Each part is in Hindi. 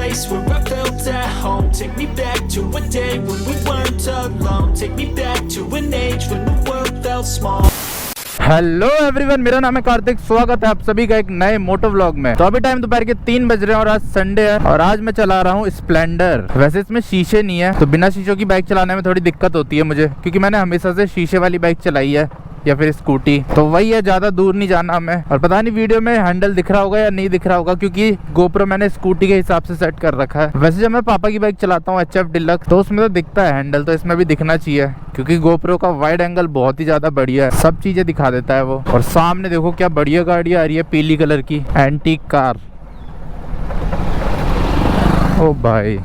place where I felt at home. Take me back to a day when we weren't alone. Take me back to an age when the world felt small. Hello everyone, मेरा नाम है कार्तिक। स्वागत है आप सभी का एक नए मोटो व्लॉग में। तो अभी टाइम दोपहर के 3 बज रहे हैं और आज संडे है और आज मैं चला रहा हूँ स्प्लेंडर। वैसे इसमें शीशे नहीं है तो बिना शीशों की बाइक चलाने में थोड़ी दिक्कत होती है मुझे, क्योंकि मैंने हमेशा से शीशे वाली बाइक चलाई है या फिर स्कूटी। तो वही है, ज्यादा दूर नहीं जाना हमें। और पता नहीं वीडियो में हैंडल दिख रहा होगा या नहीं दिख रहा होगा, क्योंकि गोप्रो मैंने स्कूटी के हिसाब से सेट कर रखा है। वैसे जब मैं पापा की बाइक चलाता हूँ HF डिलक्स तो उसमें तो दिखता है हैंडल, तो इसमें भी दिखना चाहिए क्योंकि गोप्रो का वाइड एंगल बहुत ही ज्यादा बढ़िया है, सब चीजें दिखा देता है वो। और सामने देखो क्या बढ़िया गाड़ी आ रही है, पीली कलर की एंटीक कार। ओ भाई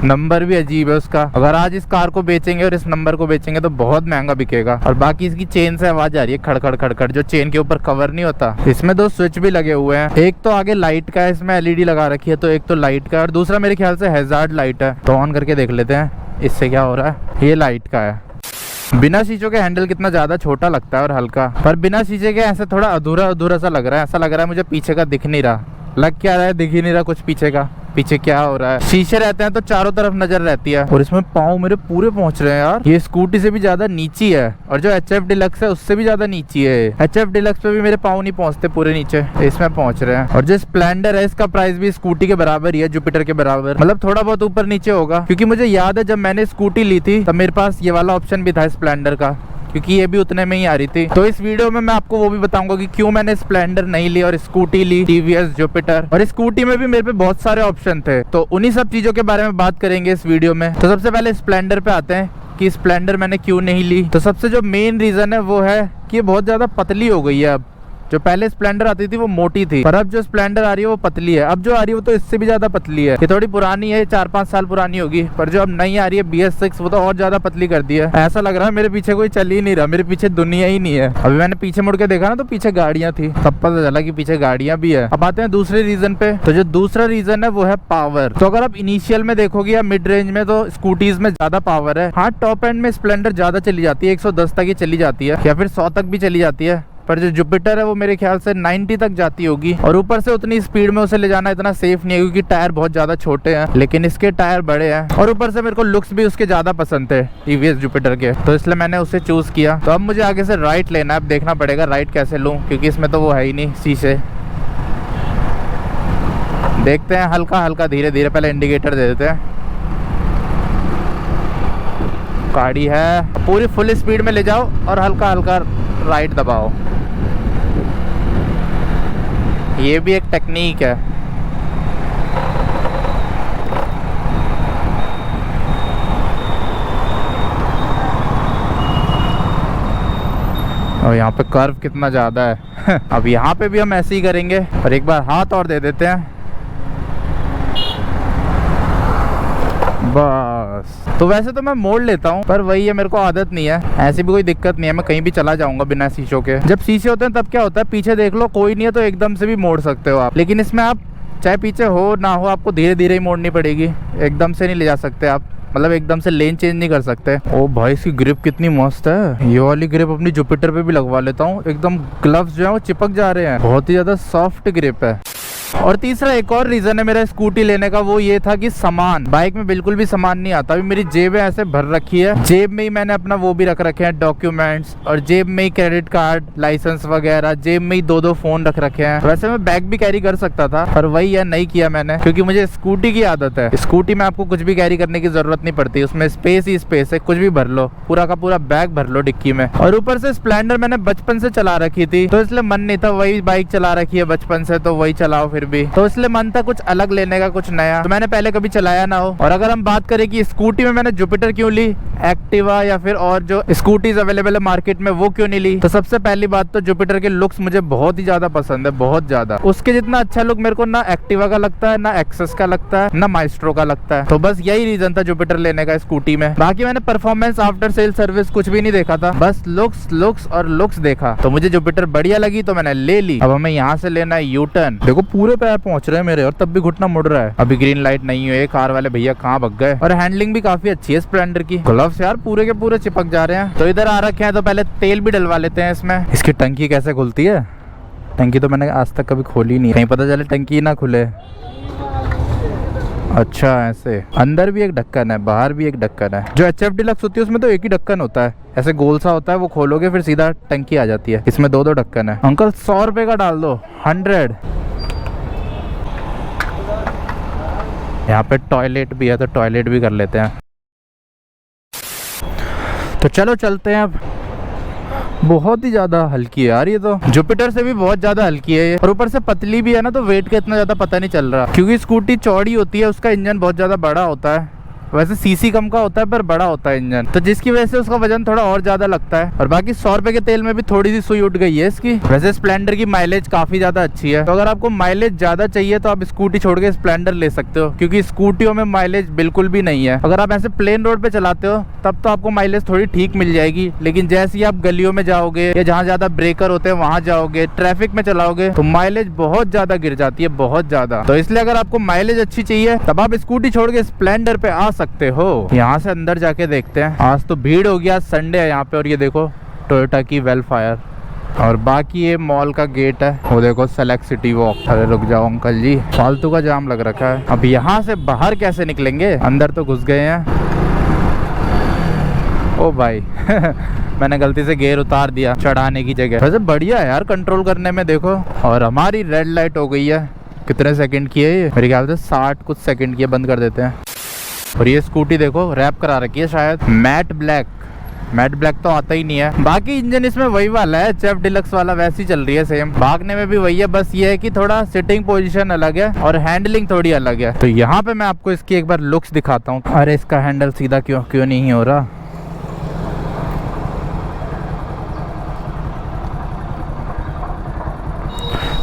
नंबर भी अजीब है उसका। अगर आज इस कार को बेचेंगे और इस नंबर को बेचेंगे तो बहुत महंगा बिकेगा। और बाकी इसकी चेन से आवाज आ रही है खड़खड़ खड़खड़, जो चेन के ऊपर कवर नहीं होता। इसमें 2 स्विच भी लगे हुए हैं, एक तो आगे लाइट का है, इसमें LED लगा रखी है, तो एक तो लाइट का है और दूसरा मेरे ख्याल से हैजार्ड लाइट है। तो ऑन करके देख लेते हैं इससे क्या हो रहा है। ये लाइट का है। बिना शीशों के हैंडल कितना ज्यादा छोटा लगता है और हल्का, पर बिना शीशे के ऐसे थोड़ा अधूरा अधूरा सा लग रहा है। ऐसा लग रहा है मुझे पीछे का दिख नहीं रहा। लग क्या रहा है, दिख ही नहीं रहा कुछ पीछे का। पीछे क्या हो रहा है। शीशे रहते हैं तो चारों तरफ नजर रहती है। और इसमें पाँव मेरे पूरे पहुंच रहे हैं यार। ये स्कूटी से भी ज्यादा नीची है और जो HF डिलक्स है उससे भी ज्यादा नीची है। HF डिलक्स पे भी मेरे पाँव नहीं पहुंचते पूरे नीचे, इसमें पहुंच रहे हैं। और जो स्प्लेंडर है इसका प्राइस भी स्कूटी के बराबर ही है, जुपिटर के बराबर, मतलब थोड़ा बहुत ऊपर नीचे होगा। क्योंकि मुझे याद है जब मैंने स्कूटी ली थी तब मेरे पास ये वाला ऑप्शन भी था स्प्लेंडर का, क्योंकि ये भी उतने में ही आ रही थी। तो इस वीडियो में मैं आपको वो भी बताऊंगा कि क्यों मैंने स्प्लेंडर नहीं ली और स्कूटी ली TVS जुपिटर। और स्कूटी में भी मेरे पे बहुत सारे ऑप्शन थे, तो उन्हीं सब चीजों के बारे में बात करेंगे इस वीडियो में। तो सबसे पहले स्प्लेंडर पे आते हैं कि स्प्लेंडर मैंने क्यों नहीं ली। तो सबसे जो मेन रीजन है वो है कि ये बहुत ज्यादा पतली हो गई है अब। जो पहले स्प्लेंडर आती थी वो मोटी थी, पर अब जो स्प्लेंडर आ रही है वो पतली है। अब जो आ रही है वो तो इससे भी ज्यादा पतली है। ये थोड़ी पुरानी है, 4-5 साल पुरानी होगी, पर जो अब नई आ रही है BS6 वो तो और ज्यादा पतली कर दी है। ऐसा लग रहा है मेरे पीछे कोई चल ही नहीं रहा, मेरे पीछे दुनिया ही नहीं है। अभी मैंने पीछे मुड़ के देखा ना तो पीछे गाड़ियां थी, तब पता चला कि पीछे गाड़ियां भी है। अब आते हैं दूसरे रीजन पे। तो जो दूसरा रीजन है वो है पावर। तो अगर आप इनिशियल में देखोगे या मिड रेंज में तो स्कूटीज में ज्यादा पावर है। हाँ, टॉप एंड में स्प्लेंडर ज्यादा चली जाती है, 110 तक ही चली जाती है या फिर 100 तक भी चली जाती है। पर जो जुपिटर है वो मेरे ख्याल से 90 तक जाती होगी। और ऊपर से उतनी स्पीड में उसे ले जाना इतना सेफ नहीं है, क्योंकि टायर बहुत ज्यादा छोटे हैं, लेकिन इसके टायर बड़े हैं। और ऊपर से मेरे को लुक्स भी उसके ज्यादा पसंद थे TVS जुपिटर के, तो इसलिए मैंने उसे चूज किया। तो अब मुझे आगे से राइट लेना है, अब देखना पड़ेगा राइट कैसे लूँ, क्योंकि इसमें तो वो है ही नहीं शीशे। देखते हैं हल्का हल्का धीरे धीरे, पहले इंडिकेटर दे देते हैं। गाड़ी है, पूरी फुल स्पीड में ले जाओ और हल्का हल्का राइट दबाओ। ये भी एक टेक्निक है। और यहाँ पे कर्व कितना ज्यादा है अब यहाँ पे भी हम ऐसे ही करेंगे और एक बार हाथ और दे देते हैं, बस। तो वैसे तो मैं मोड़ लेता हूँ, पर वही है, मेरे को आदत नहीं है। ऐसी भी कोई दिक्कत नहीं है, मैं कहीं भी चला जाऊंगा बिना शीशों के। जब शीशे होते हैं तब क्या होता है, पीछे देख लो कोई नहीं है तो एकदम से भी मोड़ सकते हो आप, लेकिन इसमें आप चाहे पीछे हो ना हो आपको धीरे धीरे ही मोड़नी पड़ेगी, एकदम से नहीं ले जा सकते आप, मतलब एकदम से लेन चेंज नहीं कर सकते। ओ भाई, इसकी ग्रिप कितनी मस्त है। ये वाली ग्रिप अपनी जुपिटर पे भी लगवा लेता हूँ, एकदम ग्लव्स जो है वो चिपक जा रहे हैं, बहुत ही ज्यादा सॉफ्ट ग्रिप है। और तीसरा एक और रीजन है मेरा स्कूटी लेने का, वो ये था कि सामान, बाइक में बिल्कुल भी सामान नहीं आता। अभी मेरी जेबें ऐसे भर रखी है, जेब में ही मैंने अपना वो भी रख रखे हैं डॉक्यूमेंट्स, और जेब में ही क्रेडिट कार्ड, लाइसेंस वगैरह, जेब में ही 2-2 फोन रख रखे हैं। वैसे मैं बैग भी कैरी कर सकता था, पर वही है, नहीं किया मैंने, क्योंकि मुझे स्कूटी की आदत है। स्कूटी में आपको कुछ भी कैरी करने की जरूरत नहीं पड़ती, उसमें स्पेस ही स्पेस है, कुछ भी भर लो, पूरा का पूरा बैग भर लो डिक्की में। और ऊपर से स्प्लेंडर मैंने बचपन से चला रखी थी, तो इसलिए मन नहीं था, वही बाइक चला रखी है बचपन से तो वही चलाओ फिर भी, तो इसलिए मन था कुछ अलग लेने का, कुछ नया, तो मैंने पहले कभी चलाया ना हो। और अगर हम बात करें कि स्कूटी में मैंने जुपिटर क्यों ली, एक्टिवा या फिर और जो स्कूटीज अवेलेबल है मार्केट में वो क्यों नहीं ली, तो सबसे पहली बात तो जुपिटर के लुक्स मुझे बहुत ही ज्यादा पसंद है, बहुत ज्यादा। उसके जितना अच्छा लुक मेरे को ना एक्टिवा का लगता है, ना एक्सेस का लगता है, ना माइस्ट्रो का लगता है। तो बस यही रीजन था जुपिटर लेने का स्कूटी में। बाकी मैंने परफॉर्मेंस, आफ्टर सेल सर्विस कुछ भी नहीं देखा था, बस लुक्स लुक्स और लुक्स देखा। तो मुझे जुपिटर बढ़िया लगी तो मैंने ले ली। अब हमें यहाँ से लेना है यू टर्न। देखो पूरे पैर पहुंच रहे हैं मेरे, और तब भी घुटना मुड़ रहा है। अभी ग्रीन लाइट नहीं है, कार वाले भैया कहाँ भग गए। और हैंडलिंग भी काफी अच्छी है स्प्लेंडर की, ग्लव्स यार पूरे के पूरे चिपक जा रहे हैं। तो इधर आ रखे हैं, तो पहले तेल भी डलवा लेते हैं इसमें। इसकी टंकी कैसे खुलती है, टंकी तो मैंने आज तक कभी खोली नहीं, कहीं पता चले टंकी ना खुले। अच्छा ऐसे, अंदर भी एक ढक्कन है, बाहर भी एक ढक्कन है। जो HF डिलक्स होती है उसमें तो एक ही ढक्कन होता है, ऐसे गोल सा होता है, वो खोलोगे फिर सीधा टंकी आ जाती है। इसमें 2-2 ढक्कन है। अंकल 100 रुपए का डाल दो, 100। यहाँ पे टॉयलेट भी है तो टॉयलेट भी कर लेते हैं। तो चलो चलते हैं अब। बहुत ही ज्यादा हल्की है यार ये तो, जुपिटर से भी बहुत ज्यादा हल्की है ये, और ऊपर से पतली भी है ना, तो वेट का इतना ज्यादा पता नहीं चल रहा, क्योंकि स्कूटी चौड़ी होती है, उसका इंजन बहुत ज्यादा बड़ा होता है। वैसे सीसी कम का होता है पर बड़ा होता है इंजन, तो जिसकी वजह से उसका वजन थोड़ा और ज्यादा लगता है। और बाकी 100 रुपए के तेल में भी थोड़ी सी सुई उठ गई है इसकी। वैसे स्प्लेंडर की माइलेज काफी ज्यादा अच्छी है, तो अगर आपको माइलेज ज्यादा चाहिए तो आप स्कूटी छोड़ के स्प्लेंडर ले सकते हो, क्योंकि स्कूटियों में माइलेज बिल्कुल भी नहीं है। अगर आप ऐसे प्लेन रोड पे चलाते हो तब तो आपको माइलेज थोड़ी ठीक मिल जाएगी, लेकिन जैसे ही आप गलियों में जाओगे या जहाँ ज्यादा ब्रेकर होते हैं वहां जाओगे, ट्रैफिक में चलाओगे, तो माइलेज बहुत ज्यादा गिर जाती है, बहुत ज्यादा। तो इसलिए अगर आपको माइलेज अच्छी चाहिए तब आप स्कूटी छोड़ के स्प्लेंडर पे आ सकते हो। यहाँ से अंदर जाके देखते हैं। आज तो भीड़ होगी, आज संडे है यहाँ पे। और ये देखो टोयोटा की वेलफायर, और बाकी ये मॉल का गेट है, वो देखो सेलेक्ट सिटी वॉक। अरे रुक जाओ अंकल जी, फालतू का जाम लग रखा है। अब यहाँ से बाहर कैसे निकलेंगे, अंदर तो घुस गए हैं। ओ भाई मैंने गलती से गियर उतार दिया चढ़ाने की जगह। वैसे बढ़िया है यार कंट्रोल करने में, देखो। और हमारी रेड लाइट हो गई है, कितने सेकंड की है ये, मेरे ख्याल से 60 कुछ सेकंड की है। बंद कर देते हैं। और ये स्कूटी देखो रैप करा रखी है शायद, मैट ब्लैक। मैट ब्लैक तो आता ही नहीं है। बाकी इंजन इसमें वही वाला है, HF डिलक्स वाला, वैसी चल रही है सेम। भागने में भी वही है, बस ये है कि थोड़ा सिटिंग पोजीशन अलग है और हैंडलिंग थोड़ी अलग है। तो यहाँ पे मैं आपको इसकी एक बार लुक्स दिखाता हूँ। अरे इसका हैंडल सीधा क्यों नहीं हो रहा।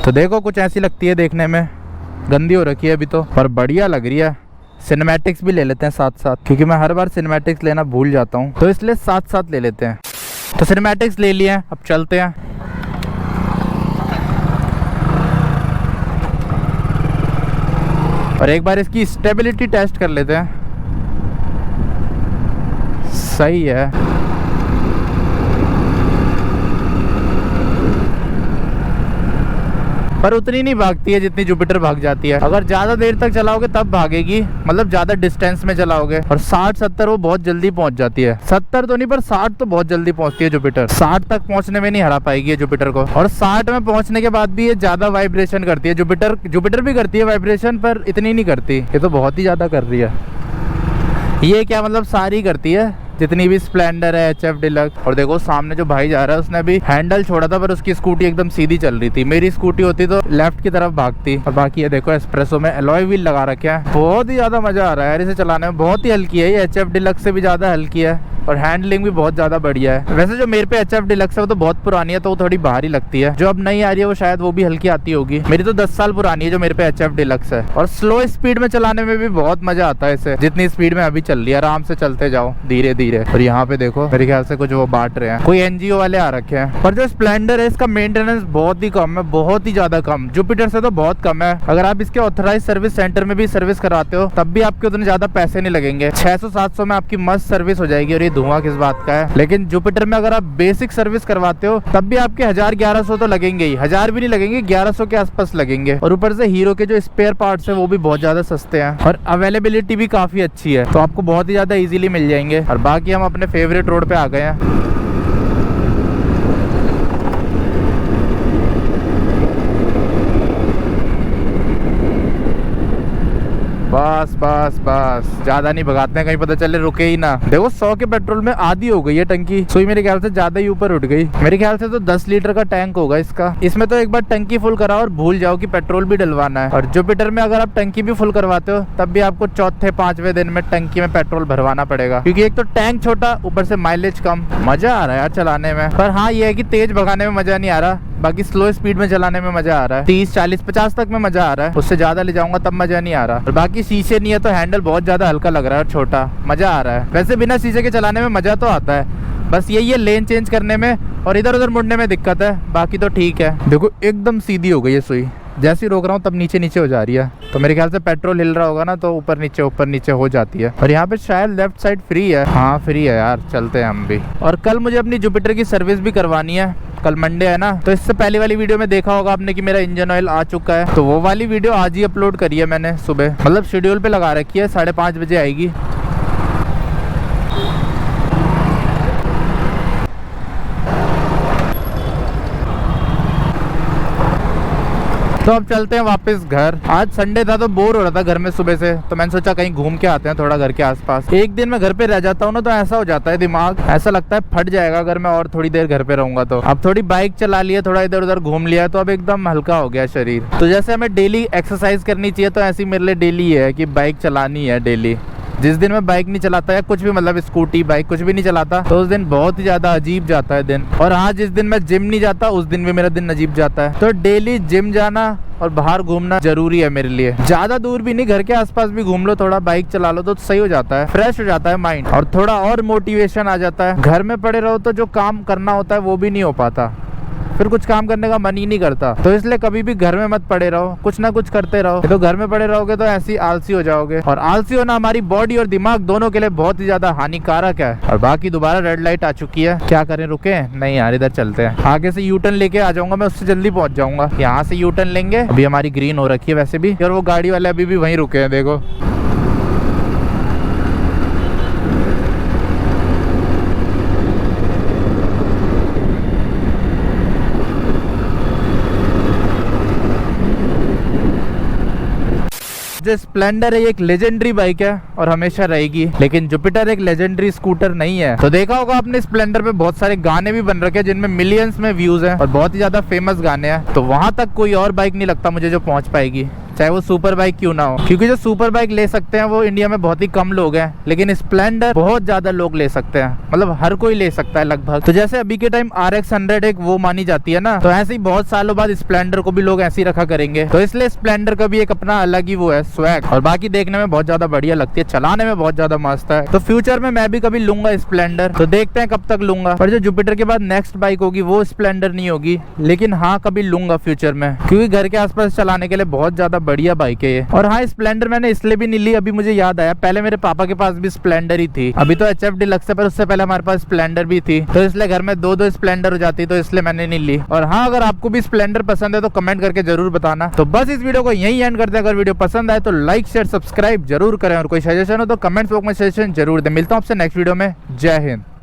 तो देखो कुछ ऐसी लगती है देखने में, गंदी हो रखी है अभी तो, पर बढ़िया लग रही है। सिनेमैटिक्स भी ले लेते हैं साथ साथ, क्योंकि मैं हर बार सिनेमैटिक्स लेना भूल जाता हूँ, तो इसलिए साथ साथ ले लेते हैं। तो सिनेमैटिक्स ले लिए, अब चलते हैं। और एक बार इसकी स्टेबिलिटी टेस्ट कर लेते हैं। सही है। पर उतनी नहीं भागती है जितनी जुपिटर भाग जाती है। अगर ज्यादा देर तक चलाओगे तब भागेगी, मतलब ज्यादा डिस्टेंस में चलाओगे। और 60-70 वो बहुत जल्दी पहुंच जाती है। 70 तो नहीं पर 60 तो बहुत जल्दी पहुंचती है जुपिटर। 60 तक पहुंचने में नहीं हरा पाएगी ये जुपिटर को। और 60 में पहुंचने के बाद भी ये ज्यादा वाइब्रेशन करती है। जुपिटर भी करती है वाइब्रेशन, पर इतनी नहीं करती। ये तो बहुत ही ज्यादा कर रही है। ये क्या मतलब सारी करती है जितनी भी स्प्लेंडर है, HF डिलक्स। और देखो सामने जो भाई जा रहा है उसने भी हैंडल छोड़ा था, पर उसकी स्कूटी एकदम सीधी चल रही थी। मेरी स्कूटी होती तो लेफ्ट की तरफ भागती। और बाकी ये देखो एस्प्रेसो में एलॉय व्हील लगा रखे हैं। बहुत ही ज्यादा मजा आ रहा है यार इसे चलाने में। बहुत ही हल्की है ये, HF डिलक्स से भी ज्यादा हल्की है, और हैंडलिंग भी बहुत ज्यादा बढ़िया है। वैसे जो मेरे पे HF डिलक्स है वो तो बहुत पुरानी है, तो वो थोड़ी भारी लगती है। जो अब नई आ रही है वो शायद वो भी हल्की आती होगी। मेरी तो 10 साल पुरानी है जो मेरे पे HF डिलक्स है। और स्लो स्पीड में चलाने में भी बहुत मजा आता है इसे, जितनी स्पीड में अभी चल रही है। आराम से चलते जाओ धीरे धीरे। और यहाँ पे देखो मेरे ख्याल से कुछ वो बांट रहे हैं, कोई NGO वाले आ रखे हैं। पर जो स्प्लेंडर है इसका मेंटेनेंस बहुत ही कम है, बहुत ही ज्यादा कम। जुपिटर से तो बहुत कम है। अगर आप इसके ऑथराइज सर्विस सेंटर में भी सर्विस कराते हो तब भी आपके उतने ज्यादा पैसे नहीं लगेंगे। 600-700 में आपकी मस्त सर्विस हो जाएगी। और ये धुआं किस बात का है। लेकिन जुपिटर में अगर आप बेसिक सर्विस करवाते हो तब भी आपके 1000-1100 तो लगेंगे ही। 1000 भी नहीं लगेंगे, 1100 के आसपास लगेंगे। और ऊपर से हीरो के जो स्पेयर पार्ट्स है वो भी बहुत ज्यादा सस्ते हैं, और अवेलेबिलिटी भी काफी अच्छी है, तो आपको बहुत ही ज्यादा इजीली मिल जाएंगे। और बाकी हम अपने फेवरेट रोड पे आ गए हैं। बस बस बस, ज्यादा नहीं भगाते हैं, कहीं पता चले रुके ही ना। देखो 100 के पेट्रोल में आधी हो गई है टंकी। सोई मेरे ख्याल से ज्यादा ही ऊपर उठ गई। मेरे ख्याल से तो 10 लीटर का टैंक होगा इसका। इसमें तो एक बार टंकी फुल कराओ और भूल जाओ कि पेट्रोल भी डलवाना है। और जुपिटर में अगर आप टंकी भी फुल करवाते हो तब भी आपको 4थे-5वें दिन में टंकी में पेट्रोल भरवाना पड़ेगा, क्योंकि एक तो टैंक छोटा, ऊपर से माइलेज कम। मजा आ रहा है यार चलाने में। पर हाँ ये है कि तेज भगाने में मजा नहीं आ रहा, बाकी स्लो स्पीड में चलाने में मजा आ रहा है। 30, 40, 50 तक में मजा आ रहा है। उससे ज्यादा ले जाऊंगा तब मजा नहीं आ रहा। और बाकी शीशे नहीं है तो हैंडल बहुत ज्यादा हल्का लग रहा है और छोटा, मजा आ रहा है। वैसे बिना शीशे के चलाने में मजा तो आता है, बस यही है लेन चेंज करने में और इधर उधर मुड़ने में दिक्कत है। बाकी तो ठीक है। देखो एकदम सीधी हो गई है सुई, जैसे ही रोक रहा हूँ तब नीचे नीचे हो जा रही है। तो मेरे ख्याल से पेट्रोल हिल रहा होगा ना, तो ऊपर नीचे हो जाती है। और यहाँ पे शायद लेफ्ट साइड फ्री है। हाँ फ्री है यार, चलते हैं हम भी। और कल मुझे अपनी जुपिटर की सर्विस भी करवानी है, कल मंडे है ना, तो इससे पहले वाली वीडियो में देखा होगा आपने कि मेरा इंजन ऑयल आ चुका है। तो वो वाली वीडियो आज ही अपलोड करी है मैंने सुबह, मतलब शेड्यूल पे लगा रखी है, 5:30 बजे आएगी। तो अब चलते हैं वापस घर। आज संडे था तो बोर हो रहा था घर में सुबह से, तो मैंने सोचा कहीं घूम के आते हैं थोड़ा घर के आसपास। एक दिन मैं घर पे रह जाता हूँ ना तो ऐसा हो जाता है, दिमाग ऐसा लगता है फट जाएगा अगर मैं और थोड़ी देर घर पे रहूंगा तो। अब थोड़ी बाइक चला लिया, थोड़ा इधर उधर घूम लिया, तो अब एकदम हल्का हो गया शरीर। तो जैसे हमें डेली एक्सरसाइज करनी चाहिए, तो ऐसी मेरे लिए डेली है कि बाइक चलानी है डेली। जिस दिन मैं बाइक नहीं चलाता या कुछ भी, मतलब स्कूटी बाइक कुछ भी नहीं चलाता, तो उस दिन बहुत ही ज्यादा अजीब जाता है दिन। और हाँ, जिस दिन मैं जिम नहीं जाता उस दिन भी मेरा दिन अजीब जाता है। तो डेली जिम जाना और बाहर घूमना जरूरी है मेरे लिए। ज्यादा दूर भी नहीं, घर के आसपास भी घूम लो, थोड़ा बाइक चला लो तो सही हो जाता है, फ्रेश हो जाता है माइंड, और थोड़ा और मोटिवेशन आ जाता है। घर में पड़े रहो तो जो काम करना होता है वो भी नहीं हो पाता, फिर कुछ काम करने का मन ही नहीं करता। तो इसलिए कभी भी घर में मत पड़े रहो, कुछ ना कुछ करते रहो। तो घर में पड़े रहोगे तो ऐसी आलसी हो जाओगे, और आलसी होना हमारी बॉडी और दिमाग दोनों के लिए बहुत ही ज्यादा हानिकारक है। और बाकी दोबारा रेड लाइट आ चुकी है, क्या करें, रुके? नहीं यार, इधर चलते हैं। आगे से यू टर्न लेके आ जाऊंगा मैं, उससे जल्दी पहुंच जाऊंगा। यहाँ से यू टर्न लेंगे, अभी हमारी ग्रीन हो रखी है वैसे भी, और वो गाड़ी वाले अभी भी वहीं रुके हैं, देखो। जो स्प्लेंडर है ये एक लेजेंडरी बाइक है और हमेशा रहेगी, लेकिन जुपिटर एक लेजेंडरी स्कूटर नहीं है। तो देखा होगा आपने स्प्लेंडर पे बहुत सारे गाने भी बन रखे हैं जिनमें मिलियंस में व्यूज हैं और बहुत ही ज्यादा फेमस गाने हैं। तो वहां तक कोई और बाइक नहीं लगता मुझे जो पहुंच पाएगी, चाहे वो सुपर बाइक क्यों ना हो। क्योंकि जो सुपर बाइक ले सकते हैं वो इंडिया में बहुत ही कम लोग हैं, लेकिन स्प्लेंडर बहुत ज्यादा लोग ले सकते हैं, मतलब हर कोई ले सकता है लगभग। तो जैसे अभी के टाइम RX 100 एक वो मानी जाती है ना, तो ऐसे ही बहुत सालों बाद स्प्लेंडर को भी लोग ऐसे ही रखा करेंगे। तो इसलिए स्प्लेंडर का भी एक अपना अलग ही वो है स्वैग, और बाकी देखने में बहुत ज्यादा बढ़िया लगती है, चलाने में बहुत ज्यादा मस्त है। तो फ्यूचर में मैं भी कभी लूंगा स्प्लेंडर, तो देखते हैं कब तक लूंगा। पर जो जुपिटर के बाद नेक्स्ट बाइक होगी वो स्प्लेंडर नहीं होगी, लेकिन हाँ कभी लूंगा फ्यूचर में, क्योंकि घर के आसपास चलाने के लिए बहुत ज्यादा बढ़िया बाइक है ये। और हाँ, स्प्लेंडर मैंने इसलिए भी नहीं ली, अभी मुझे याद आया, पहले मेरे पापा के पास भी स्प्लेंडर ही थी। अभी तो HF डिलक्स है, पर उससे पहले हमारे पास स्प्लेंडर भी थी, तो इसलिए घर में दो स्प्लेंडर हो जाती, तो इसलिए मैंने नहीं ली। और हाँ, अगर आपको भी स्प्लेंडर पसंद है तो कमेंट करके जरूर बताना। तो बस इस वीडियो को यही एंड करते हैं। अगर वीडियो पसंद आए तो लाइक शेयर सब्सक्राइब जरूर करें, और कोई सजेशन हो तो कमेंट बॉक्स में सजेशन जरूर दें। मिलता हूँ आपसे नेक्स्ट वीडियो में। जय हिंद।